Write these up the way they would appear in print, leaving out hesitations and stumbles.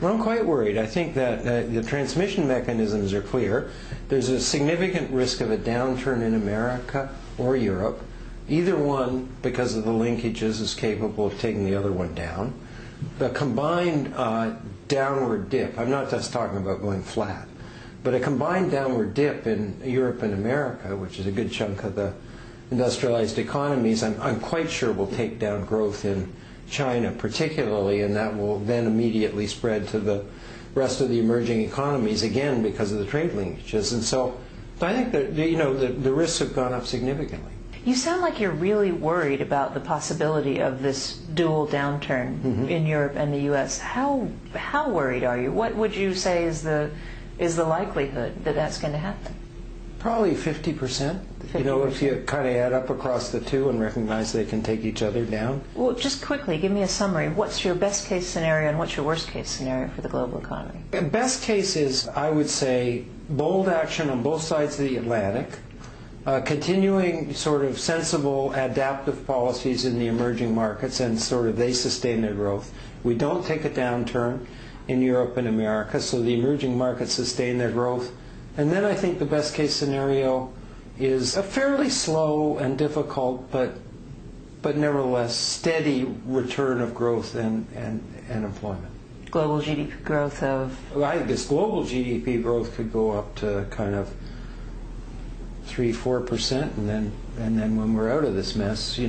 Well, I'm quite worried. I think that the transmission mechanisms are clear. There's a significant risk of a downturn in America or Europe. Either one, because of the linkages, is capable of taking the other one down. The combined downward dip, I'm not just talking about going flat, but a combined downward dip in Europe and America, which is a good chunk of the industrialized economies, I'm quite sure will take down growth in China particularly, and that will then immediately spread to the rest of the emerging economies, again because of the trade linkages. And so I think that the risks have gone up significantly. You sound like you're really worried about the possibility of this dual downturn in Europe and the U.S. How worried are you? What would you say is the likelihood that that's going to happen? Probably 50%. If you kind of add up across the two and recognize they can take each other down. Well, just quickly, give me a summary. What's your best case scenario and what's your worst case scenario for the global economy? Best case is, I would say, bold action on both sides of the Atlantic, continuing sort of sensible adaptive policies in the emerging markets, and sort of they sustain their growth. We don't take a downturn in Europe and America, so the emerging markets sustain their growth. And then I think the best case scenario is a fairly slow and difficult, but nevertheless steady return of growth and employment. Global GDP growth of? I guess global GDP growth could go up to kind of 3-4%, and then when we're out of this mess,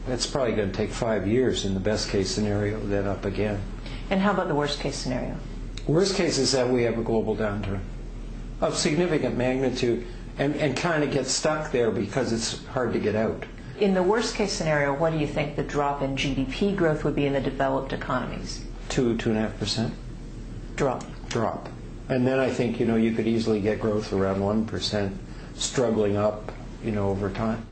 that's probably going to take 5 years in the best case scenario, then up again. And how about the worst case scenario? Worst case is that we have a global downturn of significant magnitude and kind of get stuck there because it's hard to get out. In the worst case scenario, what do you think the drop in GDP growth would be in the developed economies? 2.5%. Drop. And then I think, you could easily get growth around 1%, struggling up, over time.